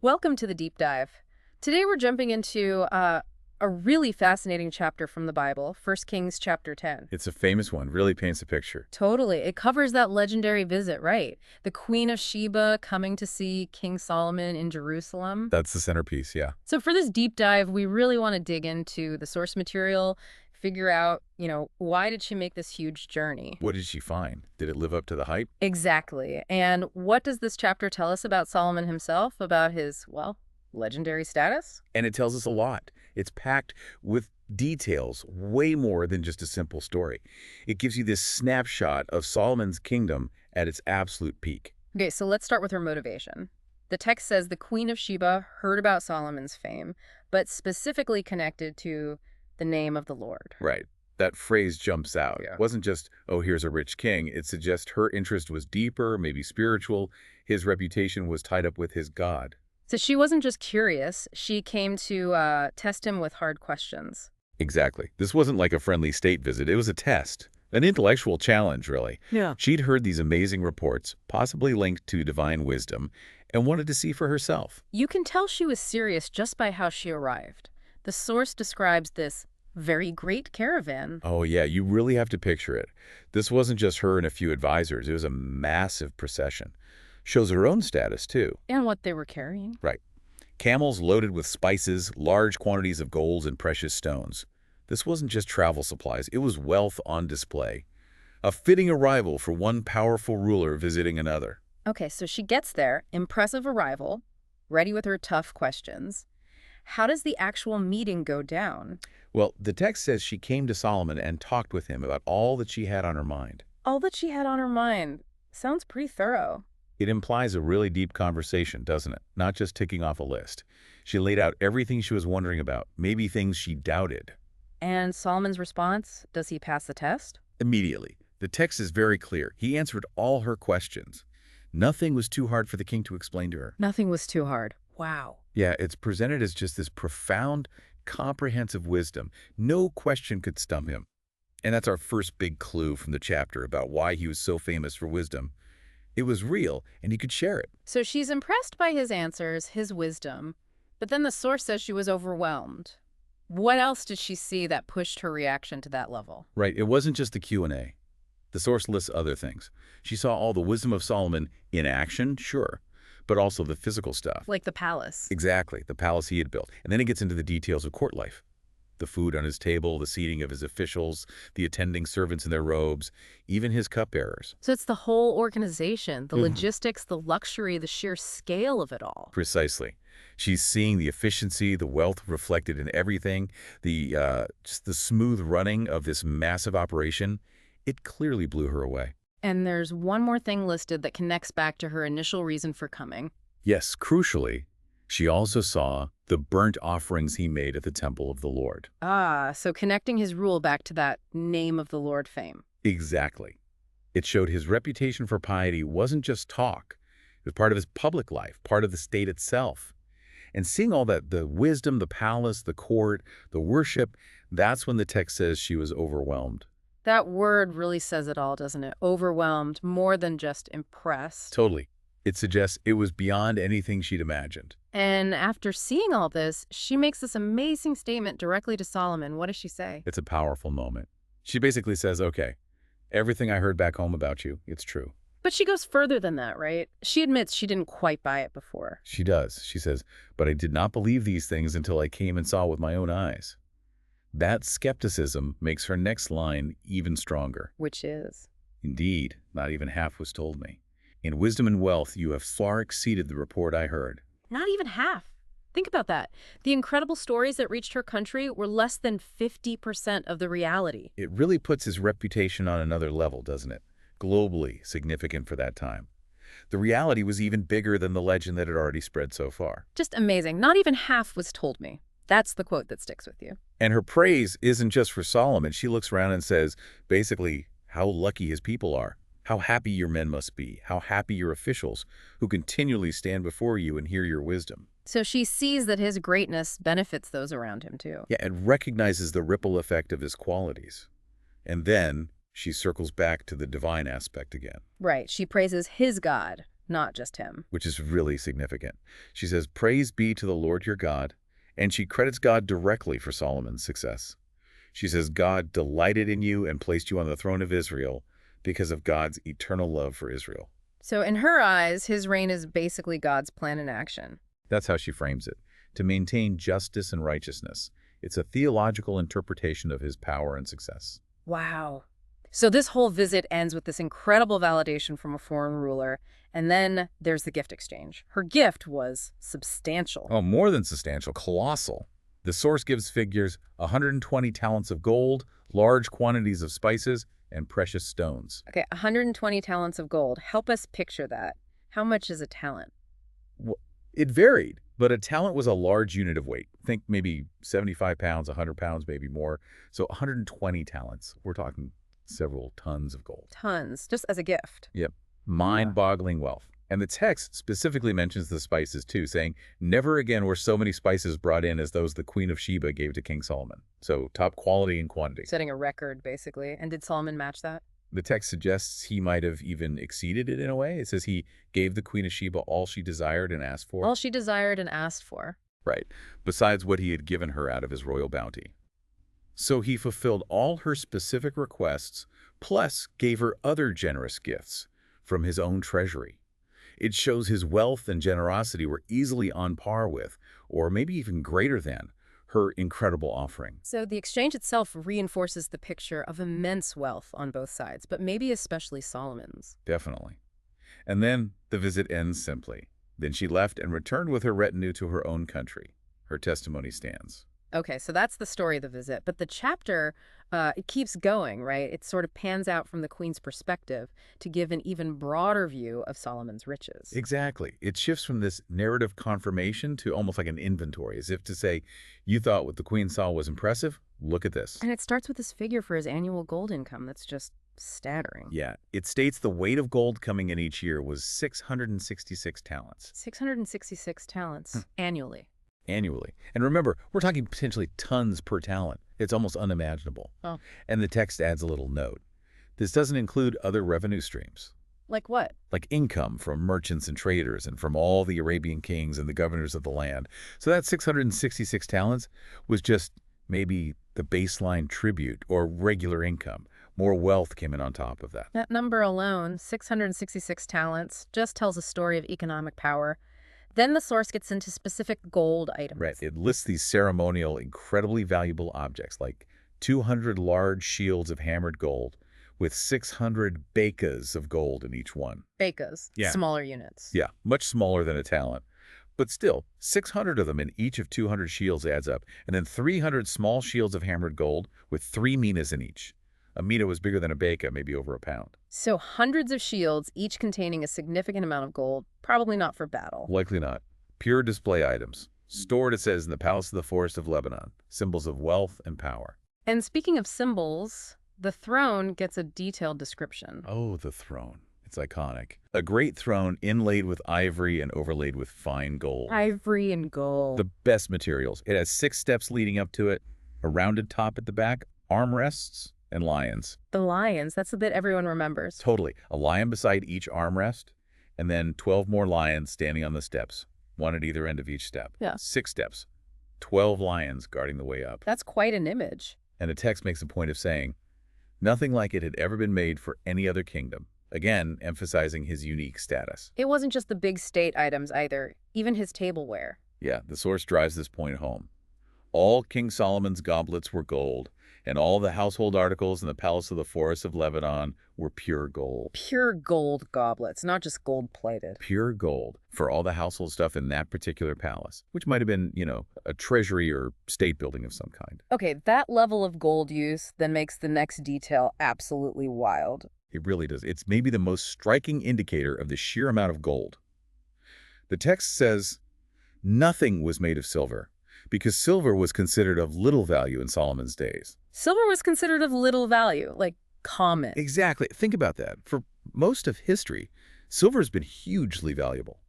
Welcome to the deep dive. Today we're jumping into a really fascinating chapter from the Bible, 1 Kings chapter 10. It's a famous one, really paints a picture. Totally. It covers that legendary visit, right? The Queen of Sheba coming to see King Solomon in Jerusalem. That's the centerpiece, yeah. So for this deep dive, we really want to dig into the source material, figure out, why did she make this huge journey? What did she find? Did it live up to the hype? Exactly. And what does this chapter tell us about Solomon himself, about his, legendary status? And it tells us a lot. It's packed with details, way more than just a simple story. It gives you this snapshot of Solomon's kingdom at its absolute peak. Okay, so let's start with her motivation. The text says the Queen of Sheba heard about Solomon's fame, but specifically connected to the name of the Lord. Right. That phrase jumps out. Yeah. It wasn't just, oh, here's a rich king. It suggests her interest was deeper, maybe spiritual. His reputation was tied up with his God. So she wasn't just curious, she came to test him with hard questions. Exactly. This wasn't like a friendly state visit. It was a test. An intellectual challenge, really. Yeah. She'd heard these amazing reports, possibly linked to divine wisdom, and wanted to see for herself. You can tell she was serious just by how she arrived. The source describes this very great caravan. Oh, yeah, you really have to picture it. This wasn't just her and a few advisors. It was a massive procession. Shows her own status, too. And what they were carrying. Right. Camels loaded with spices, large quantities of golds and precious stones. This wasn't just travel supplies. It was wealth on display. A fitting arrival for one powerful ruler visiting another. Okay, so she gets there, impressive arrival, ready with her tough questions. How does the actual meeting go down? Well, the text says she came to Solomon and talked with him about all that she had on her mind. All that she had on her mind. Sounds pretty thorough. It implies a really deep conversation, doesn't it? Not just ticking off a list. She laid out everything she was wondering about, maybe things she doubted. And Solomon's response? Does he pass the test? Immediately. The text is very clear. He answered all her questions. Nothing was too hard for the king to explain to her. Nothing was too hard. Wow. Yeah, it's presented as just this profound, comprehensive wisdom. No question could stump him. And that's our first big clue from the chapter about why he was so famous for wisdom. It was real, and he could share it. So she's impressed by his answers, his wisdom, but then the source says she was overwhelmed. What else did she see that pushed her reaction to that level? Right, it wasn't just the Q&A. The source lists other things. She saw all the wisdom of Solomon in action, sure, but also the physical stuff. Like the palace. Exactly, the palace he had built. And then it gets into the details of court life. The food on his table, the seating of his officials, the attending servants in their robes, even his cupbearers. So it's the whole organization, the logistics, the luxury, the sheer scale of it all. Precisely. She's seeing the efficiency, the wealth reflected in everything, just the smooth running of this massive operation. It clearly blew her away. And there's one more thing listed that connects back to her initial reason for coming. Yes, crucially, she also saw the burnt offerings he made at the temple of the Lord. Ah, so connecting his rule back to that name of the Lord fame. Exactly. It showed his reputation for piety wasn't just talk. It was part of his public life, part of the state itself. And seeing all that, the wisdom, the palace, the court, the worship, that's when the text says she was overwhelmed. That word really says it all, doesn't it? Overwhelmed, more than just impressed. Totally. It suggests it was beyond anything she'd imagined. And after seeing all this, she makes this amazing statement directly to Solomon. What does she say? It's a powerful moment. She basically says, okay, everything I heard back home about you, it's true. But she goes further than that, right? She admits she didn't quite buy it before. She does. She says, but I did not believe these things until I came and saw with my own eyes. That skepticism makes her next line even stronger. Which is? Indeed, not even half was told me. In wisdom and wealth, you have far exceeded the report I heard. Not even half. Think about that. The incredible stories that reached her country were less than 50% of the reality. It really puts his reputation on another level, doesn't it? Globally significant for that time. The reality was even bigger than the legend that had already spread so far. Just amazing. Not even half was told me. That's the quote that sticks with you. And her praise isn't just for Solomon. She looks around and says, basically, how lucky his people are. How happy your men must be. How happy your officials who continually stand before you and hear your wisdom. So she sees that his greatness benefits those around him, too. Yeah, and recognizes the ripple effect of his qualities. And then she circles back to the divine aspect again. Right. She praises his God, not just him. which is really significant. She says, "Praise be to the Lord your God," and she credits God directly for Solomon's success. She says, "God delighted in you and placed you on the throne of Israel because of God's eternal love for Israel." So in her eyes, his reign is basically God's plan in action. That's how she frames it, to maintain justice and righteousness. It's a theological interpretation of his power and success. Wow. So this whole visit ends with this incredible validation from a foreign ruler, and then there's the gift exchange. Her gift was substantial. Oh, more than substantial, colossal. The source gives figures 120 talents of gold, large quantities of spices, and precious stones. Okay, 120 talents of gold. Help us picture that. How much is a talent? It varied, but a talent was a large unit of weight. Think maybe 75 pounds, 100 pounds, maybe more. So 120 talents. We're talking several tons of gold. Tons, just as a gift. Yep. Mind-boggling wealth. And the text specifically mentions the spices too, saying, "Never again were so many spices brought in as those the Queen of Sheba gave to King Solomon." So top quality and quantity. Setting a record, basically. And did Solomon match that? The text suggests he might have even exceeded it in a way. It says he gave the Queen of Sheba all she desired and asked for. All she desired and asked for. Right, besides what he had given her out of his royal bounty. So he fulfilled all her specific requests, plus gave her other generous gifts from his own treasury. It shows his wealth and generosity were easily on par with, or maybe even greater than, her incredible offering. So the exchange itself reinforces the picture of immense wealth on both sides, but maybe especially Solomon's. Definitely. And then the visit ends simply. Then she left and returned with her retinue to her own country. Her testimony stands. Okay, so that's the story of the visit. But the chapter, it keeps going, right? It sort of pans out from the queen's perspective to give an even broader view of Solomon's riches. Exactly. It shifts from this narrative confirmation to almost like an inventory, as if to say, you thought what the queen saw was impressive? Look at this. And it starts with this figure for his annual gold income that's just staggering. Yeah, it states the weight of gold coming in each year was 666 talents. 666 talents annually. Annually. And remember, we're talking potentially tons per talent. It's almost unimaginable. Oh. And the text adds a little note. This doesn't include other revenue streams. Like what? Like income from merchants and traders and from all the Arabian kings and the governors of the land. So that 666 talents was just maybe the baseline tribute or regular income. More wealth came in on top of that. That number alone, 666 talents, just tells a story of economic power. Then the source gets into specific gold items. Right. It lists these ceremonial, incredibly valuable objects like 200 large shields of hammered gold with 600 bekas of gold in each one. Bekas, Yeah. smaller units. Yeah, much smaller than a talent. But still, 600 of them in each of 200 shields adds up. And then 300 small shields of hammered gold with 3 minas in each. A mina was bigger than a beka, maybe over a pound. So hundreds of shields, each containing a significant amount of gold, probably not for battle. Likely not. Pure display items. Stored, it says, in the palace of the forest of Lebanon. Symbols of wealth and power. And speaking of symbols, the throne gets a detailed description. Oh, the throne. It's iconic. A great throne inlaid with ivory and overlaid with fine gold. Ivory and gold. The best materials. It has 6 steps leading up to it, a rounded top at the back, armrests, and lions. The lions, that's the bit everyone remembers. Totally. A lion beside each armrest, and then 12 more lions standing on the steps, one at either end of each step. Yeah. 6 steps. 12 lions guarding the way up. That's quite an image. And the text makes a point of saying, nothing like it had ever been made for any other kingdom. Again, emphasizing his unique status. It wasn't just the big state items either, even his tableware. Yeah, the source drives this point home. All King Solomon's goblets were gold, and all the household articles in the palace of the forest of Lebanon were pure gold. Pure gold goblets, not just gold-plated. Pure gold for all the household stuff in that particular palace, which might have been, a treasury or state building of some kind. Okay, that level of gold use then makes the next detail absolutely wild. It really does. It's maybe the most striking indicator of the sheer amount of gold. The text says, nothing was made of silver, because silver was considered of little value in Solomon's days. Silver was considered of little value, like common. Exactly. Think about that. For most of history, silver has been hugely valuable.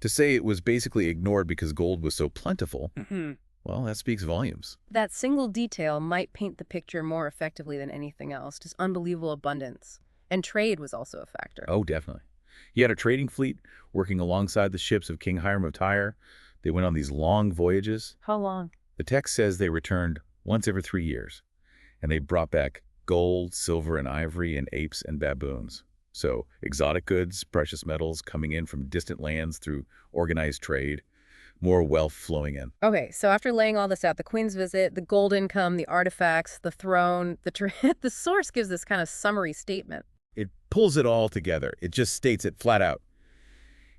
To say it was basically ignored because gold was so plentiful, well, that speaks volumes. That single detail might paint the picture more effectively than anything else, just unbelievable abundance. And trade was also a factor. Oh, definitely. He had a trading fleet working alongside the ships of King Hiram of Tyre. They went on these long voyages. How long? The text says they returned once every 3 years, and they brought back gold, silver, and ivory, and apes and baboons. So exotic goods, precious metals coming in from distant lands through organized trade, more wealth flowing in. Okay, so after laying all this out, the queen's visit, the gold income, the artifacts, the throne, the source gives this kind of summary statement. It pulls it all together. It just states it flat out.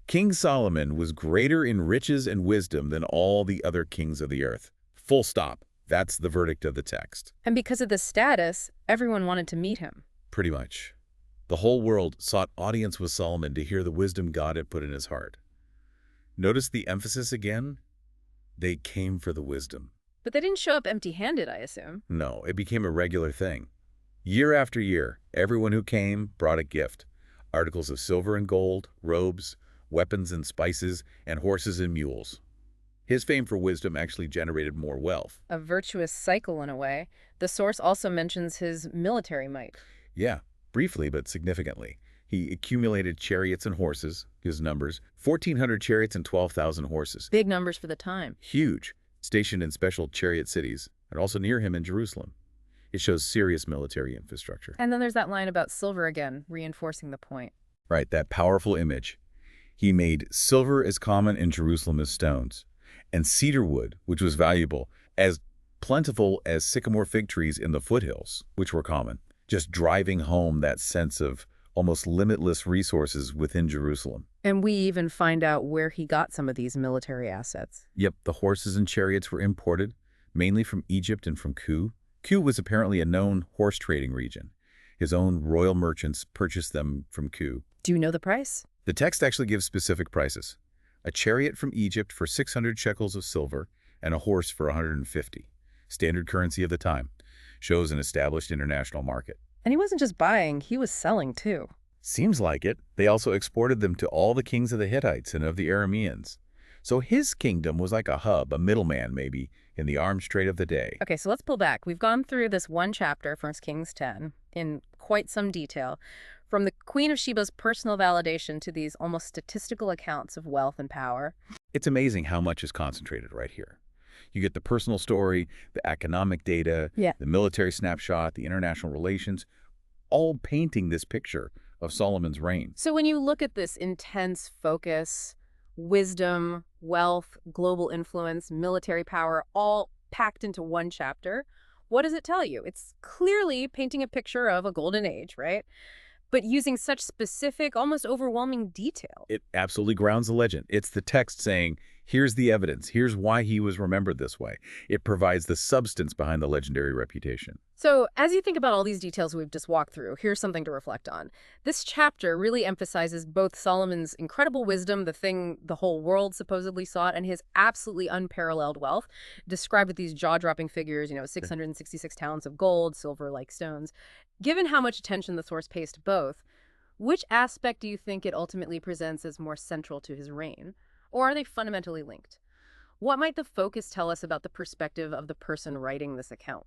King Solomon was greater in riches and wisdom than all the other kings of the earth. Full stop. That's the verdict of the text. And because of this status, everyone wanted to meet him. Pretty much. The whole world sought audience with Solomon to hear the wisdom God had put in his heart. Notice the emphasis again? They came for the wisdom. But they didn't show up empty-handed, I assume. No, it became a regular thing. Year after year, everyone who came brought a gift. Articles of silver and gold, robes, weapons and spices, and horses and mules. His fame for wisdom actually generated more wealth. A virtuous cycle in a way. The source also mentions his military might. Yeah, briefly but significantly. He accumulated chariots and horses, his numbers, 1,400 chariots and 12,000 horses. Big numbers for the time. Huge, stationed in special chariot cities, and also near him in Jerusalem. It shows serious military infrastructure. And then there's that line about silver again, reinforcing the point. Right, that powerful image. He made silver as common in Jerusalem as stones, and cedar wood, which was valuable, as plentiful as sycamore fig trees in the foothills, which were common, just driving home that sense of almost limitless resources within Jerusalem. And we even find out where he got some of these military assets. Yep, the horses and chariots were imported, mainly from Egypt and from Ku. Ku was apparently a known horse trading region. His own royal merchants purchased them from Ku. Do you know the price? The text actually gives specific prices. A chariot from Egypt for 600 shekels of silver and a horse for 150. Standard currency of the time. Shows an established international market. And he wasn't just buying, he was selling too. Seems like it. They also exported them to all the kings of the Hittites and of the Arameans. So his kingdom was like a hub, a middleman maybe, in the arms trade of the day. Okay, so let's pull back. We've gone through this one chapter, 1 Kings 10, in quite some detail. From the Queen of Sheba's personal validation to these almost statistical accounts of wealth and power. It's amazing how much is concentrated right here. You get the personal story, the economic data, the military snapshot, the international relations, all painting this picture of Solomon's reign. So when you look at this intense focus, wisdom, wealth, global influence, military power, all packed into one chapter, what does it tell you? It's clearly painting a picture of a golden age, right? But using such specific, almost overwhelming detail. It absolutely grounds the legend. It's the text saying, here's the evidence. Here's why he was remembered this way. It provides the substance behind the legendary reputation. So as you think about all these details we've just walked through, here's something to reflect on. This chapter really emphasizes both Solomon's incredible wisdom, the thing the whole world supposedly sought, and his absolutely unparalleled wealth, described with these jaw-dropping figures, 666 talents of gold, silver like stones. Given how much attention the source pays to both, which aspect do you think it ultimately presents as more central to his reign? Or are they fundamentally linked? What might the focus tell us about the perspective of the person writing this account?